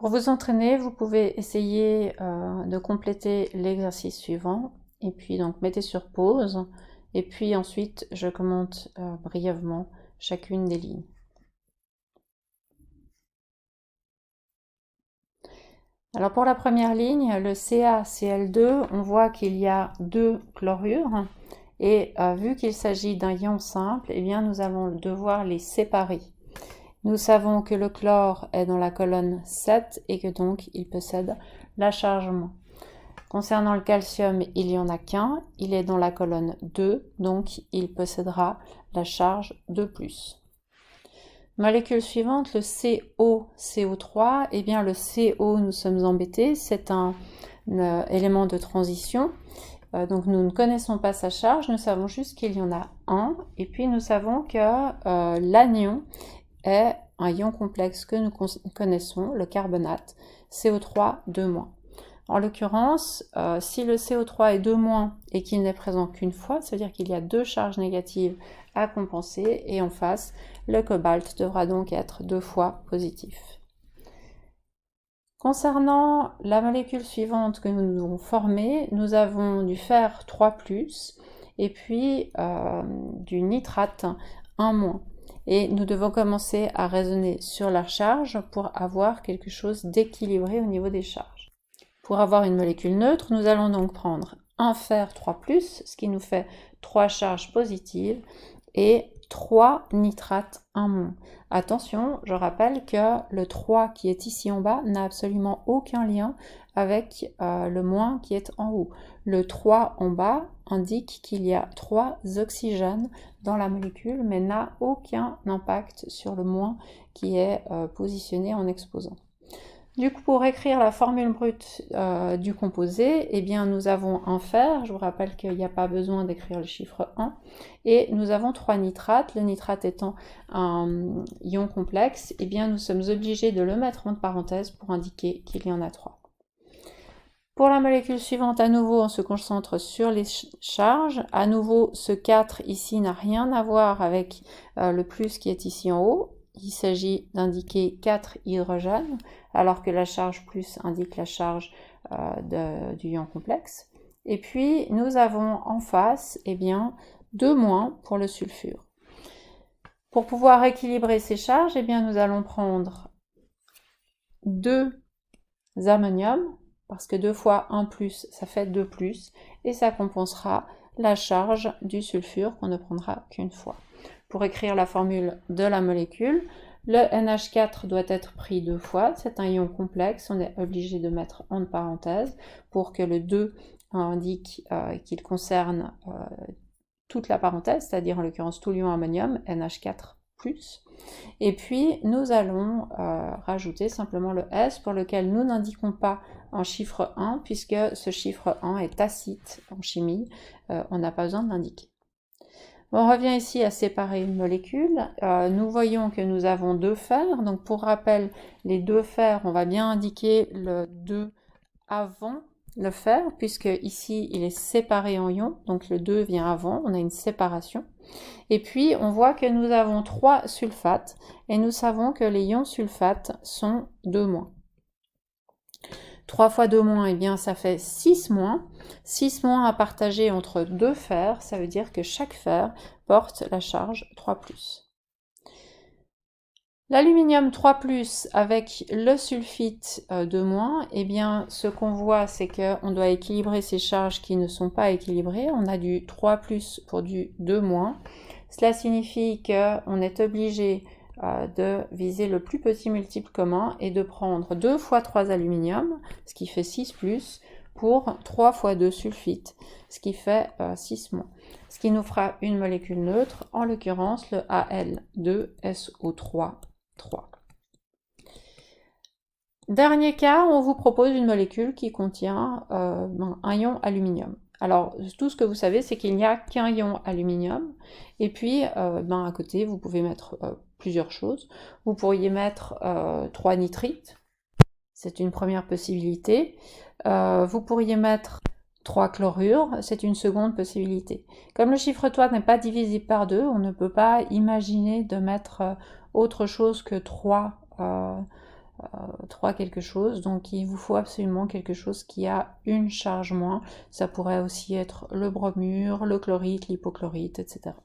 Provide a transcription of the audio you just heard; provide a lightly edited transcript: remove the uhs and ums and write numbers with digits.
Pour vous entraîner, vous pouvez essayer de compléter l'exercice suivant et puis donc mettez sur pause et puis ensuite je commente brièvement chacune des lignes. Alors pour la première ligne, le CaCl2, on voit qu'il y a deux chlorures et vu qu'il s'agit d'un ion simple, eh bien nous allons devoir les séparer. Nous savons que le chlore est dans la colonne 7 et que donc il possède la charge moins. Concernant le calcium, il n'y en a qu'un, il est dans la colonne 2, donc il possédera la charge de plus. Molécule suivante, le CoCO3, eh bien le CO, nous sommes embêtés, c'est un élément de transition, donc nous ne connaissons pas sa charge, nous savons juste qu'il y en a un, et puis nous savons que l'anion est un ion complexe que nous connaissons, le carbonate, CO3 2-. En l'occurrence, si le CO3 est 2- et qu'il n'est présent qu'une fois, c'est-à-dire qu'il y a deux charges négatives à compenser, et en face, le cobalt devra donc être 2 fois positif. Concernant la molécule suivante que nous devons former, nous avons du fer 3+, et puis du nitrate 1-. Et nous devons commencer à raisonner sur la charge pour avoir quelque chose d'équilibré au niveau des charges. Pour avoir une molécule neutre, nous allons donc prendre un fer 3+, ce qui nous fait 3 charges positives, et 3 nitrates 1-. Attention, je rappelle que le 3 qui est ici en bas n'a absolument aucun lien avec le moins qui est en haut. Le 3 en bas indique qu'il y a 3 oxygènes dans la molécule, mais n'a aucun impact sur le moins qui est positionné en exposant. Du coup, pour écrire la formule brute du composé, eh bien, nous avons un fer, je vous rappelle qu'il n'y a pas besoin d'écrire le chiffre 1, et nous avons 3 nitrates, le nitrate étant un ion complexe, eh bien, nous sommes obligés de le mettre entre parenthèses pour indiquer qu'il y en a 3. Pour la molécule suivante, à nouveau, on se concentre sur les charges. À nouveau, ce 4 ici n'a rien à voir avec le plus qui est ici en haut. Il s'agit d'indiquer 4 hydrogènes, alors que la charge plus indique la charge du ion complexe. Et puis, nous avons en face, eh bien, 2- pour le sulfure. Pour pouvoir équilibrer ces charges, eh bien, nous allons prendre 2 ammonium, parce que 2 fois 1+, ça fait 2+, et ça compensera la charge du sulfure qu'on ne prendra qu'une fois. Pour écrire la formule de la molécule, le NH4 doit être pris 2 fois, c'est un ion complexe, on est obligé de mettre entre parenthèses pour que le 2 indique qu'il concerne toute la parenthèse, c'est-à-dire en l'occurrence tout l'ion ammonium, NH4+. Et puis nous allons rajouter simplement le S pour lequel nous n'indiquons pas un chiffre 1 puisque ce chiffre 1 est tacite en chimie, on n'a pas besoin de l'indiquer. On revient ici à séparer une molécule. Nous voyons que nous avons 2 fers. Donc pour rappel, les 2 fers, on va bien indiquer le 2 avant le fer, puisque ici il est séparé en ions. Donc le 2 vient avant, on a une séparation. Et puis on voit que nous avons 3 sulfates, et nous savons que les ions sulfates sont 2-. 3 fois 2-, eh bien ça fait 6-. 6- à partager entre 2 fers, ça veut dire que chaque fer porte la charge 3+. L'aluminium 3+, avec le sulfite 2-, eh bien ce qu'on voit, c'est qu'on doit équilibrer ces charges qui ne sont pas équilibrées. On a du 3+ pour du 2-. Cela signifie qu'on est obligé de viser le plus petit multiple commun et de prendre 2 fois 3 aluminium, ce qui fait 6+, pour 3 fois 2 sulfite, ce qui fait 6-. Ce qui nous fera une molécule neutre, en l'occurrence le Al2SO3. Dernier cas, on vous propose une molécule qui contient un ion aluminium. Alors, tout ce que vous savez, c'est qu'il n'y a qu'un ion aluminium, et puis à côté, vous pouvez mettre plusieurs choses. Vous pourriez mettre 3 nitrites, c'est une première possibilité. Vous pourriez mettre 3 chlorures, c'est une seconde possibilité. Comme le chiffre 3 n'est pas divisible par 2, on ne peut pas imaginer de mettre autre chose que 3 3 quelque chose, donc il vous faut absolument quelque chose qui a une charge moins. Ça pourrait aussi être le bromure, le chlorite, l'hypochlorite, etc.